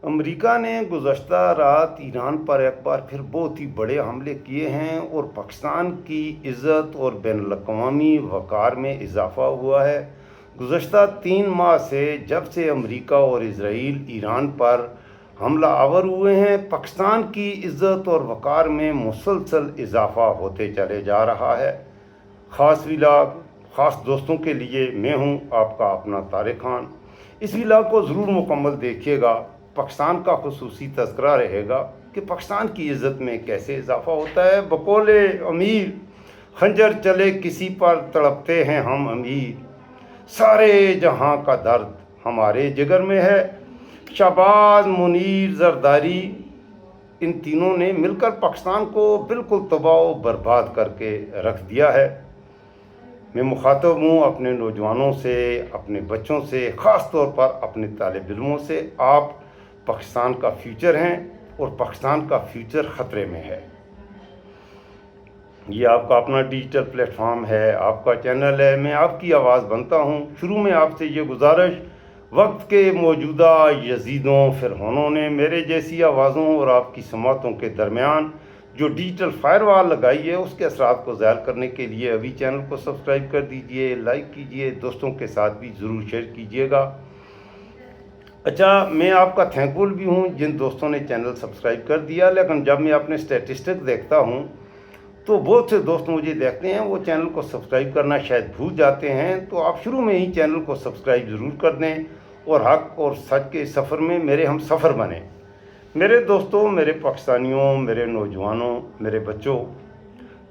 امریکہ نے گزشتہ رات ایران پر ایک بار پھر بہت ہی بڑے حملے کیے ہیں اور پاکستان کی عزت اور بین الاقوامی وقار میں اضافہ ہوا ہے۔ گزشتہ 3 ماہ سے جب سے امریکہ اور اسرائیل ایران پر حملہ آور ہوئے ہیں، پاکستان کی عزت اور وقار میں مسلسل اضافہ ہوتے چلے جا رہا ہے۔ خاص ولاگ خاص دوستوں کے لیے میں ہوں آپ کا اپنا طارق خان۔ اس ولاگ کو ضرور مکمل دیکھیے گا۔ پاکستان کا خصوصی تذکرہ رہے گا کہ پاکستان کی عزت میں کیسے اضافہ ہوتا ہے۔ بقول امیر خنجر چلے کسی پر تڑپتے ہیں ہم امیر، سارے جہاں کا درد ہمارے جگر میں ہے۔ شہباز، منیر، زرداری، ان تینوں نے مل کر پاکستان کو بالکل تباہ و برباد کر کے رکھ دیا ہے۔ میں مخاطب ہوں اپنے نوجوانوں سے، اپنے بچوں سے، خاص طور پر اپنے طالب علموں سے۔ آپ پاکستان کا فیوچر ہیں اور پاکستان کا فیوچر خطرے میں ہے۔ یہ آپ کا اپنا ڈیجیٹل پلیٹ فارم ہے، آپ کا چینل ہے، میں آپ کی آواز بنتا ہوں۔ شروع میں آپ سے یہ گزارش، وقت کے موجودہ یزیدوں فرعونوں نے میرے جیسی آوازوں اور آپ کی سماعتوں کے درمیان جو ڈیجیٹل فائر وال لگائی ہے، اس کے اثرات کو ظاہر کرنے کے لیے ابھی چینل کو سبسکرائب کر دیجئے، لائک کیجئے، دوستوں کے ساتھ بھی ضرور شیئر کیجئے گا۔ اچھا، میں آپ کا تھینکفل بھی ہوں جن دوستوں نے چینل سبسکرائب کر دیا، لیکن جب میں اپنے اسٹیٹسٹک دیکھتا ہوں تو بہت سے دوست مجھے دیکھتے ہیں وہ چینل کو سبسکرائب کرنا شاید بھول جاتے ہیں، تو آپ شروع میں ہی چینل کو سبسکرائب ضرور کر دیں اور حق اور سچ کے سفر میں میرے ہم سفر بنیں۔ میرے دوستوں، میرے پاکستانیوں، میرے نوجوانوں، میرے بچوں،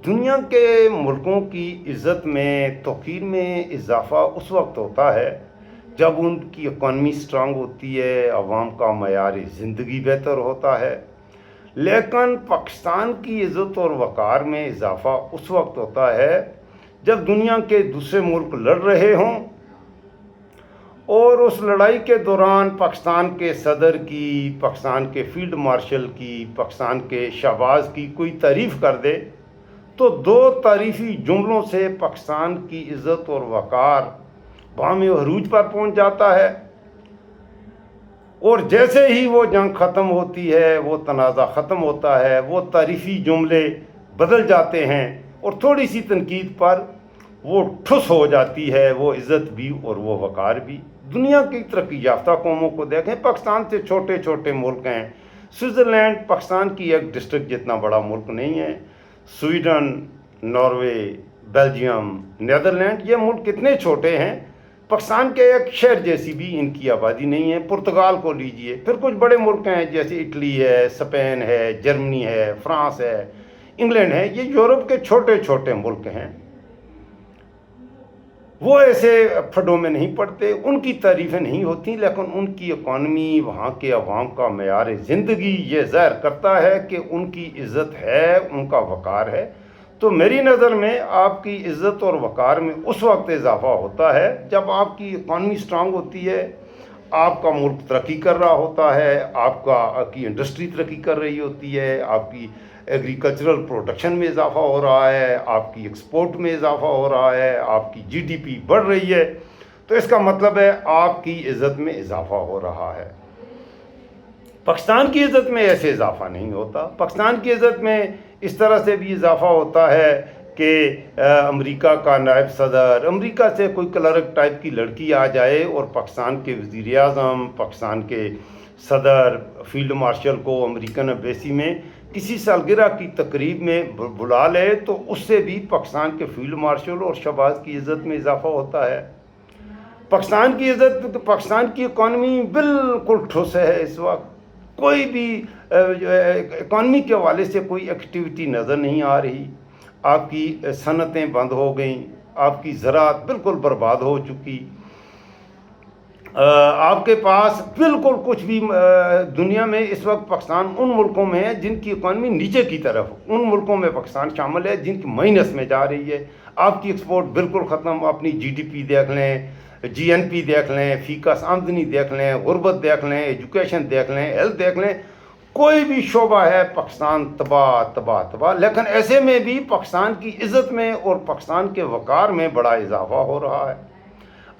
دنیا کے ملکوں کی عزت میں، توقیر میں اضافہ اس وقت ہوتا ہے جب ان کی اکانومی سٹرانگ ہوتی ہے، عوام کا معیار زندگی بہتر ہوتا ہے۔ لیکن پاکستان کی عزت اور وقار میں اضافہ اس وقت ہوتا ہے جب دنیا کے دوسرے ملک لڑ رہے ہوں اور اس لڑائی کے دوران پاکستان کے صدر کی، پاکستان کے فیلڈ مارشل کی، پاکستان کے شہباز کی کوئی تعریف کر دے تو 2 تعریفی جملوں سے پاکستان کی عزت اور وقار بام عروج پر پہنچ جاتا ہے، اور جیسے ہی وہ جنگ ختم ہوتی ہے، وہ تنازع ختم ہوتا ہے، وہ تعریفی جملے بدل جاتے ہیں اور تھوڑی سی تنقید پر وہ ٹھس ہو جاتی ہے، وہ عزت بھی اور وہ وقار بھی۔ دنیا کی ترقی یافتہ قوموں کو دیکھیں، پاکستان سے چھوٹے چھوٹے ملک ہیں۔ سوئٹزرلینڈ پاکستان کی ایک ڈسٹرکٹ جتنا بڑا ملک نہیں ہے۔ سویڈن، ناروے، بیلجیم، نیدرلینڈ، یہ ملک کتنے چھوٹے ہیں، پاکستان کے ایک شہر جیسی بھی ان کی آبادی نہیں ہے۔ پرتگال کو لیجئے، پھر کچھ بڑے ملک ہیں جیسے اٹلی ہے، اسپین ہے، جرمنی ہے، فرانس ہے، انگلینڈ ہے، یہ یورپ کے چھوٹے چھوٹے ملک ہیں۔ وہ ایسے پھڈوں میں نہیں پڑتے، ان کی تعریفیں نہیں ہوتی، لیکن ان کی اکانومی، وہاں کے عوام کا معیار زندگی یہ ظاہر کرتا ہے کہ ان کی عزت ہے، ان کا وقار ہے۔ تو میری نظر میں آپ کی عزت اور وقار میں اس وقت اضافہ ہوتا ہے جب آپ کی اکانومی سٹرانگ ہوتی ہے، آپ کا ملک ترقی کر رہا ہوتا ہے، آپ کی انڈسٹری ترقی کر رہی ہوتی ہے، آپ کی ایگریکلچرل پروڈکشن میں اضافہ ہو رہا ہے، آپ کی ایکسپورٹ میں اضافہ ہو رہا ہے، آپ کی جی ڈی پی بڑھ رہی ہے، تو اس کا مطلب ہے آپ کی عزت میں اضافہ ہو رہا ہے۔ پاکستان کی عزت میں ایسے اضافہ نہیں ہوتا۔ پاکستان کی عزت میں اس طرح سے بھی اضافہ ہوتا ہے کہ امریکہ کا نائب صدر، امریکہ سے کوئی کلرک ٹائپ کی لڑکی آ جائے اور پاکستان کے وزیر اعظم، پاکستان کے صدر، فیلڈ مارشل کو امریکن ایمبیسی میں کسی سالگرہ کی تقریب میں بلا لے تو اس سے بھی پاکستان کے فیلڈ مارشل اور شہباز کی عزت میں اضافہ ہوتا ہے۔ پاکستان کی عزت، پاکستان کی اکانومی بالکل ٹھوس ہے اس وقت، کوئی بھی اکانومی کے حوالے سے کوئی ایکٹیویٹی نظر نہیں آ رہی۔ آپ کی صنعتیں بند ہو گئیں، آپ کی زراعت بالکل برباد ہو چکی، آپ کے پاس بالکل کچھ بھی دنیا میں اس وقت پاکستان ان ملکوں میں ہے جن کی اکانومی نیچے کی طرف، ان ملکوں میں پاکستان شامل ہے جن کی مائنس میں جا رہی ہے۔ آپ کی ایکسپورٹ بالکل ختم، اپنی جی ڈی پی دیکھ لیں، جی این پی دیکھ لیں، فی کس آمدنی دیکھ لیں، غربت دیکھ لیں، ایجوکیشن دیکھ لیں، ہیلتھ دیکھ لیں، کوئی بھی شعبہ ہے پاکستان تباہ تباہ تباہ۔ لیکن ایسے میں بھی پاکستان کی عزت میں اور پاکستان کے وقار میں بڑا اضافہ ہو رہا ہے۔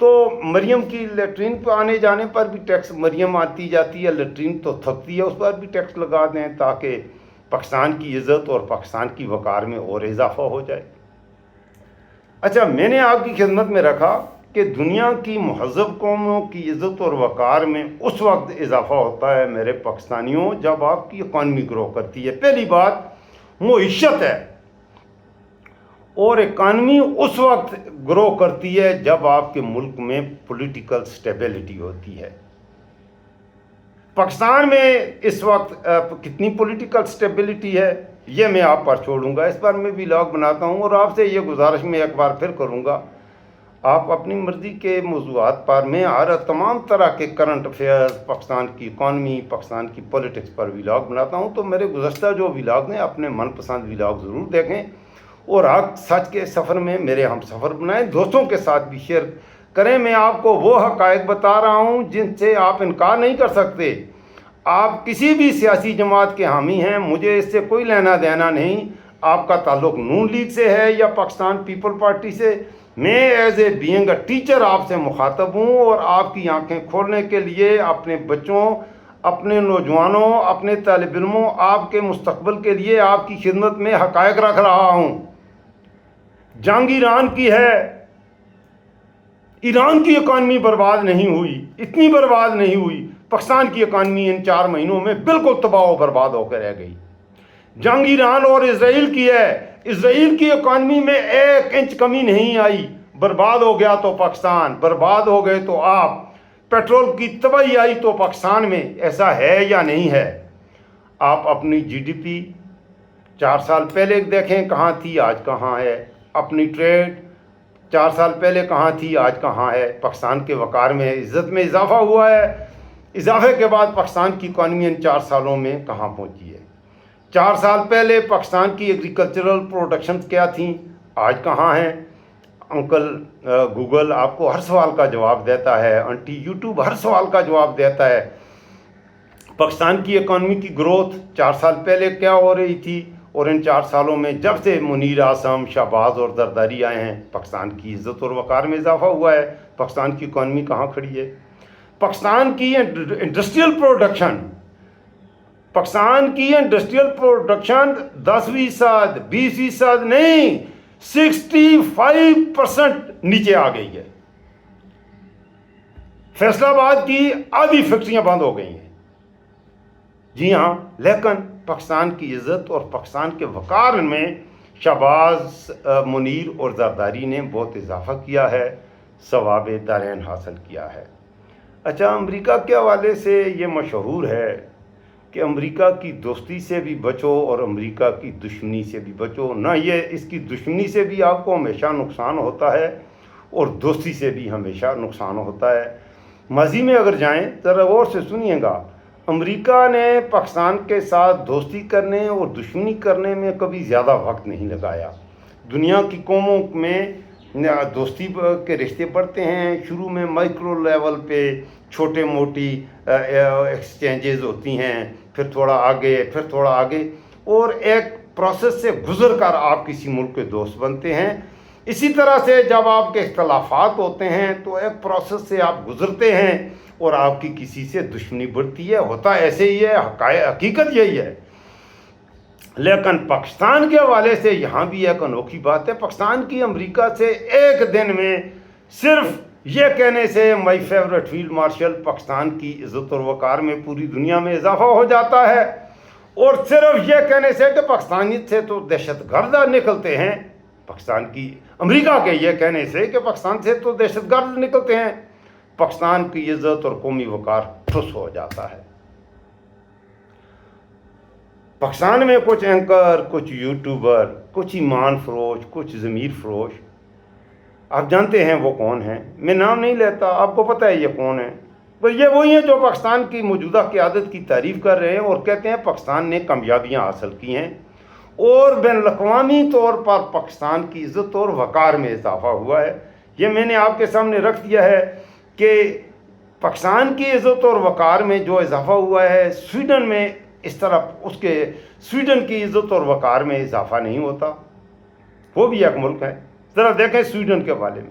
تو مریم کی لیٹرین پہ آنے جانے پر بھی ٹیکس، مریم آتی جاتی ہے لیٹرین تو تھکتی ہے، اس پر بھی ٹیکس لگا دیں تاکہ پاکستان کی عزت اور پاکستان کی وقار میں اور اضافہ ہو جائے۔ اچھا، میں نے آپ کی خدمت میں رکھا کہ دنیا کی مہذب قوموں کی عزت اور وقار میں اس وقت اضافہ ہوتا ہے میرے پاکستانیوں جب آپ کی اکانومی گرو کرتی ہے۔ پہلی بات معیشت ہے، اور اکانومی اس وقت گرو کرتی ہے جب آپ کے ملک میں پولیٹیکل سٹیبلٹی ہوتی ہے۔ پاکستان میں اس وقت کتنی پولیٹیکل سٹیبلٹی ہے یہ میں آپ پر چھوڑوں گا، اس پر میں ولاگ بناتا ہوں، اور آپ سے یہ گزارش میں ایک بار پھر کروں گا، آپ اپنی مرضی کے موضوعات پر، میں تمام طرح کے کرنٹ افیئرز، پاکستان کی اکانومی، پاکستان کی پولیٹکس پر ولاگ بناتا ہوں، تو میرے گزشتہ جو ولاگ ہیں اپنے من پسند ولاگ ضرور دیکھیں، اور حق سچ کے سفر میں میرے ہم سفر بنائیں، دوستوں کے ساتھ بھی شیئر کریں۔ میں آپ کو وہ حقائق بتا رہا ہوں جن سے آپ انکار نہیں کر سکتے۔ آپ کسی بھی سیاسی جماعت کے حامی ہیں، مجھے اس سے کوئی لینا دینا نہیں، آپ کا تعلق نون لیگ سے ہے یا پاکستان پیپل پارٹی سے، میں as a being a teacher آپ سے مخاطب ہوں، اور آپ کی آنکھیں کھولنے کے لیے اپنے بچوں، اپنے نوجوانوں، اپنے طالب علموں، آپ کے مستقبل کے لیے آپ کی خدمت میں حقائق رکھ رہا ہوں۔ جنگ ایران کی ہے، ایران کی اکانومی برباد نہیں ہوئی، اتنی برباد نہیں ہوئی، پاکستان کی اکانومی ان 4 مہینوں میں بالکل تباہ و برباد ہو کر رہ گئی۔ جنگ ایران اور اسرائیل کی ہے، اسرائیل کی اکانومی میں 1 انچ کمی نہیں آئی، برباد ہو گیا تو پاکستان، برباد ہو گئے تو آپ، پیٹرول کی تباہی آئی تو پاکستان میں، ایسا ہے یا نہیں ہے؟ آپ اپنی جی ڈی پی 4 سال پہلے دیکھیں کہاں تھی، آج کہاں ہے، اپنی ٹریڈ 4 سال پہلے کہاں تھی، آج کہاں ہے، پاکستان کے وقار میں عزت میں اضافہ ہوا ہے، اضافے کے بعد پاکستان کی اکانومی ان 4 سالوں میں کہاں پہنچی ہے؟ 4 سال پہلے پاکستان کی ایگریکلچرل پروڈکشن کیا تھیں، آج کہاں ہیں؟ انکل گوگل آپ کو ہر سوال کا جواب دیتا ہے، انٹی یوٹیوب ہر سوال کا جواب دیتا ہے۔ پاکستان کی اکانومی کی گروتھ 4 سال پہلے کیا ہو رہی تھی، اور ان 4 سالوں میں جب سے منیر اعظم، شہباز اور زرداری آئے ہیں، پاکستان کی عزت اور وقار میں اضافہ ہوا ہے۔ پاکستان کی اکانومی کہاں کھڑی ہے؟ پاکستان کی انڈسٹریل پروڈکشن، پاکستان کی انڈسٹریل پروڈکشن 10% 20% نہیں، 65% نیچے آ گئی ہے۔ فیصل آباد کی آدھی فیکٹریاں بند ہو گئی ہیں۔ جی ہاں، لیکن پاکستان کی عزت اور پاکستان کے وقار میں شہباز، منیر اور زرداری نے بہت اضافہ کیا ہے، ثواب دارین حاصل کیا ہے۔ اچھا، امریکہ کے حوالے سے یہ مشہور ہے کہ امریکہ کی دوستی سے بھی بچو اور امریکہ کی دشمنی سے بھی بچو، نہ یہ اس کی دشمنی سے بھی آپ کو ہمیشہ نقصان ہوتا ہے اور دوستی سے بھی ہمیشہ نقصان ہوتا ہے۔ ماضی میں اگر جائیں ذرا غور سے سنیے گا، امریکہ نے پاکستان کے ساتھ دوستی کرنے اور دشمنی کرنے میں کبھی زیادہ وقت نہیں لگایا۔ دنیا کی قوموں میں دوستی کے رشتے بڑھتے ہیں، شروع میں مائکرو لیول پہ چھوٹے موٹی ایکسچینجز ہوتی ہیں، پھر تھوڑا آگے، اور ایک پروسیس سے گزر کر آپ کسی ملک کے دوست بنتے ہیں۔ اسی طرح سے جب آپ کے اختلافات ہوتے ہیں تو ایک پروسیس سے آپ گزرتے ہیں اور آپ کی کسی سے دشمنی بڑھتی ہے، ہوتا ایسے ہی ہے، حقیقت یہی ہے۔ لیکن پاکستان کے حوالے سے یہاں بھی ایک انوکھی بات ہے، پاکستان کی امریکہ سے ایک دن میں صرف یہ کہنے سے my favourite field marshal, Pakistan کی عزت اور وقار میں پوری دنیا میں اضافہ ہو جاتا ہے، اور صرف یہ کہنے سے کہ پاکستانیت سے تو دہشت گرد نکلتے ہیں، امریکہ کے یہ کہنے سے کہ پاکستان سے تو دہشت گرد نکلتے ہیں، پاکستان کی عزت اور قومی وقار ٹھس ہو جاتا ہے۔ پاکستان میں کچھ اینکر، کچھ یوٹیوبر، کچھ ایمان فروش، کچھ ضمیر فروش، آپ جانتے ہیں وہ کون ہیں، میں نام نہیں لیتا، آپ کو پتہ ہے یہ کون ہیں، پر یہ وہی ہیں جو پاکستان کی موجودہ قیادت کی تعریف کر رہے ہیں اور کہتے ہیں پاکستان نے کامیابیاں حاصل کی ہیں اور بین الاقوامی طور پر پاکستان کی عزت اور وقار میں اضافہ ہوا ہے۔ یہ میں نے آپ کے سامنے رکھ دیا ہے کہ پاکستان کی عزت اور وقار میں جو اضافہ ہوا ہے، سویڈن میں اس طرح سویڈن کی عزت اور وقار میں اضافہ نہیں ہوتا، وہ بھی ایک ملک ہے، ذرا دیکھیں سویڈن کے بارے میں۔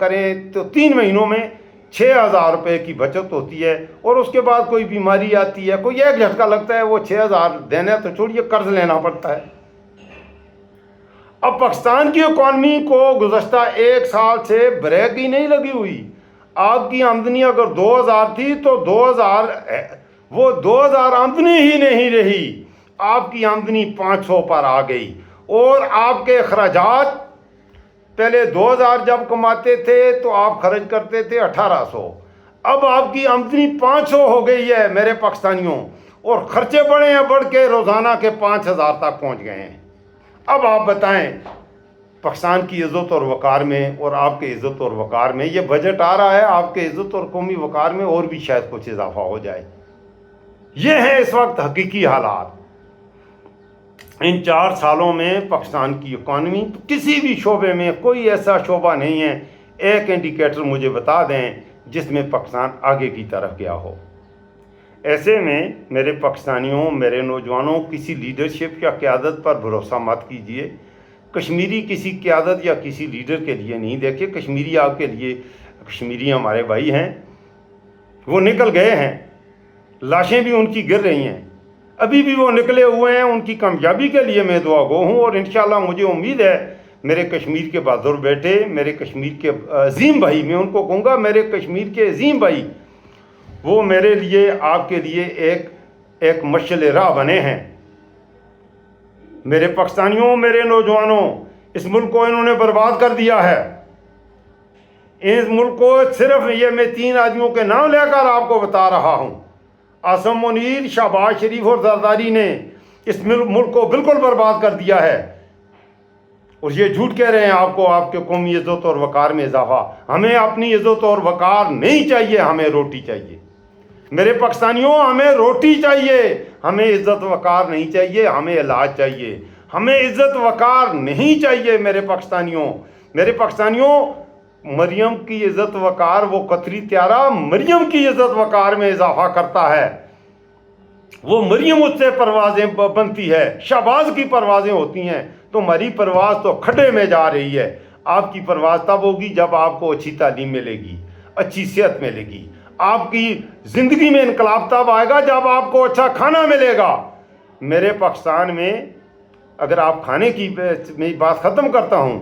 کریں تو 3 مہینوں میں 6,000 روپے کی بچت ہوتی ہے، اور اس کے بعد کوئی بیماری آتی ہے، کوئی ایک جھٹکا لگتا ہے، وہ 6,000 دینا تو چھوڑیے قرض لینا پڑتا ہے۔ اب پاکستان کی اکانومی کو گزشتہ 1 سال سے بریک ہی نہیں لگی ہوئی۔ آپ کی آمدنی اگر 2,000 تھی تو 2,000 آمدنی ہی نہیں رہی، آپ کی آمدنی 500 پر آ گئی، اور آپ کے اخراجات پہلے 2,000 جب کماتے تھے تو آپ خرچ کرتے تھے 1,800، اب آپ کی آمدنی 500 ہو گئی ہے میرے پاکستانیوں، اور خرچے بڑھے ہیں، بڑھ کے روزانہ کے 5,000 تک پہنچ گئے ہیں۔ اب آپ بتائیں پاکستان کی عزت اور وقار میں اور آپ کے عزت اور وقار میں، یہ بجٹ آ رہا ہے آپ کے عزت اور قومی وقار میں اور بھی شاید کچھ اضافہ ہو جائے۔ یہ ہے اس وقت حقیقی حالات۔ ان 4 سالوں میں پاکستان کی اکانومی کسی بھی شعبے میں کوئی ایسا شعبہ نہیں ہے، ایک انڈیکیٹر مجھے بتا دیں جس میں پاکستان آگے کی طرف گیا ہو۔ ایسے میں میرے پاکستانیوں، میرے نوجوانوں، کسی لیڈرشپ یا قیادت پر بھروسہ مت کیجیے۔ کشمیری کسی قیادت یا کسی لیڈر کے لیے نہیں، دیکھیں کشمیری آپ کے لیے، کشمیری ہمارے بھائی ہیں، وہ نکل گئے ہیں، لاشیں بھی ان کی گر رہی ہیں، ابھی بھی وہ نکلے ہوئے ہیں، ان کی کامیابی کے لیے میں دعا گو ہوں، اور انشاءاللہ مجھے امید ہے میرے کشمیر کے بہادر بیٹے، میرے کشمیر کے عظیم بھائی، میں ان کو کہوں گا میرے کشمیر کے عظیم بھائی، وہ میرے لیے، آپ کے لیے ایک مشعل راہ بنے ہیں۔ میرے پاکستانیوں، میرے نوجوانوں، اس ملک کو انہوں نے برباد کر دیا ہے۔ اس ملک کو صرف یہ میں 3 آدمیوں کے نام لے کر آپ کو بتا رہا ہوں، عاصم منیر، شہباز شریف اور زرداری نے اس ملک کو بالکل برباد کر دیا ہے، اور یہ جھوٹ کہہ رہے ہیں آپ کو آپ کے قومی عزت اور وقار میں اضافہ۔ ہمیں اپنی عزت اور وقار نہیں چاہیے، ہمیں روٹی چاہیے۔ میرے پاکستانیوں، ہمیں روٹی چاہیے، ہمیں عزت وقار نہیں چاہیے، ہمیں علاج چاہیے، ہمیں عزت وقار نہیں چاہیے۔ میرے پاکستانیوں، مریم کی عزت وقار، وہ قطری طیارہ مریم کی عزت وقار میں اضافہ کرتا ہے، وہ مریم اس سے پروازیں بنتی ہے، شہباز کی پروازیں ہوتی ہیں، تمہاری پرواز تو کھڈے میں جا رہی ہے۔ آپ کی پرواز تب ہوگی جب آپ کو اچھی تعلیم ملے گی، اچھی صحت ملے گی، آپ کی زندگی میں انقلاب تب آئے گا جب آپ کو اچھا کھانا ملے گا۔ میرے پاکستان میں اگر آپ کھانے کی میں بات ختم کرتا ہوں،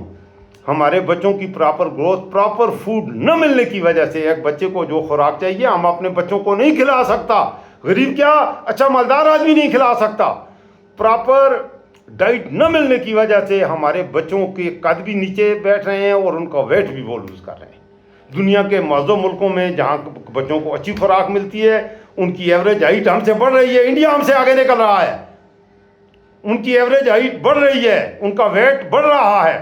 ہمارے بچوں کی پراپر گروتھ، پراپر فوڈ نہ ملنے کی وجہ سے، ایک بچے کو جو خوراک چاہیے ہم اپنے بچوں کو نہیں کھلا سکتا، غریب کیا اچھا مالدار آدمی نہیں کھلا سکتا۔ پراپر ڈائٹ نہ ملنے کی وجہ سے ہمارے بچوں کے قد بھی نیچے بیٹھ رہے ہیں اور ان کا ویٹ بھی وہ لوز کر رہے ہیں۔ دنیا کے معظم ملکوں میں جہاں بچوں کو اچھی خوراک ملتی ہے، ان کی ایوریج ہائٹ ہم سے بڑھ رہی ہے، انڈیا ہم سے آگے نکل رہا ہے، ان کی ایوریج ہائٹ بڑھ رہی ہے، ان کا ویٹ بڑھ رہا ہے۔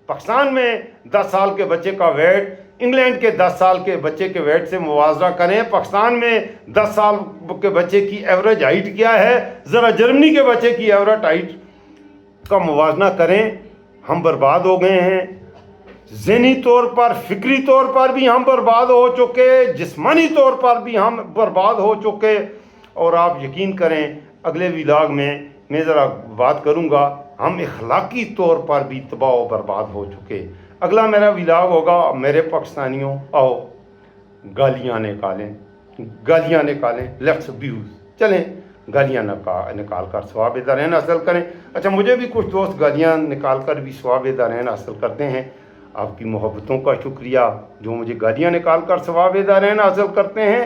پاکستان میں 10 سال کے بچے کا ویٹ انگلینڈ کے 10 سال کے بچے کے ویٹ سے موازنہ کریں، پاکستان میں 10 سال کے بچے کی ایوریج ہائٹ کیا ہے، ذرا جرمنی کے بچے کی ایوریج ہائٹ کا موازنہ کریں۔ ہم برباد ہو گئے ہیں، ذہنی طور پر، فکری طور پر بھی ہم برباد ہو چکے، جسمانی طور پر بھی ہم برباد ہو چکے، اور آپ یقین کریں اگلے ولاگ میں ذرا بات کروں گا، ہم اخلاقی طور پر بھی تباہ و برباد ہو چکے۔ اگلا میرا ولاگ ہوگا میرے پاکستانیوں، آؤ گالیاں نکالیں، لیٹس ابیوز، چلیں گالیاں نکال کر ثواب دارین حاصل کریں۔ اچھا، مجھے بھی کچھ دوست گالیاں نکال کر بھی ثواب دارین حاصل کرتے ہیں، آپ کی محبتوں کا شکریہ جو مجھے گالیاں نکال کر ثواب دارین حاصل کرتے ہیں،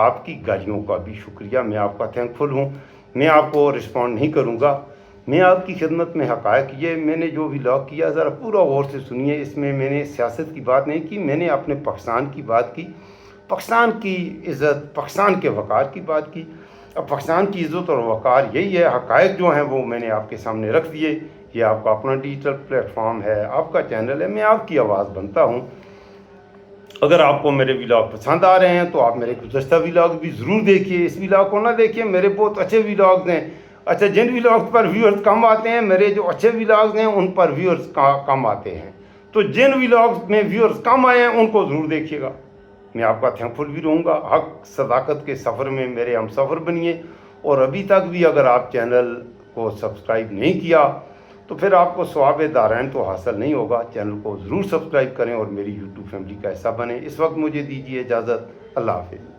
آپ کی گالیوں کا بھی شکریہ، میں آپ کا تھینکفل ہوں۔ میں آپ کو رسپونڈ نہیں کروں گا، میں آپ کی خدمت میں حقائق یہ میں نے جو ولاگ کیا ذرا پورا غور سے سنیے، اس میں میں نے سیاست کی بات نہیں کی، میں نے اپنے پاکستان کی بات کی، پاکستان کی عزت، پاکستان کے وقار کی بات کی۔ اب پاکستان کی عزت اور وقار یہی ہے، حقائق جو ہیں وہ میں نے آپ کے سامنے رکھ دیے۔ یہ آپ کا اپنا ڈیجیٹل پلیٹ فارم ہے، آپ کا چینل ہے، میں آپ کی آواز بنتا ہوں۔ اگر آپ کو میرے ولاگ پسند آ رہے ہیں تو آپ میرے گزشتہ ولاگ بھی ضرور دیکھیے، اس ولاگ کو نہ دیکھیے، میرے بہت اچھے ولاگز ہیں۔ اچھا، جن ولاگز پر ویورز کم آتے ہیں، میرے جو اچھے ولاگز ہیں ان پر ویورز کم آتے ہیں، تو جن ولاگز میں ویورز کم آئے ہیں ان کو ضرور دیکھیے گا۔ میں آپ کا تھینکفل بھی رہوں گا۔ حق صداقت کے سفر میں میرے ہم سفر بنیے، اور ابھی تک بھی اگر آپ چینل کو سبسکرائب نہیں کیا تو پھر آپ کو ثواب دارین تو حاصل نہیں ہوگا۔ چینل کو ضرور سبسکرائب کریں اور میری یوٹیوب فیملی کا حصہ بنیں۔ اس وقت مجھے دیجیے اجازت، اللہ حافظ۔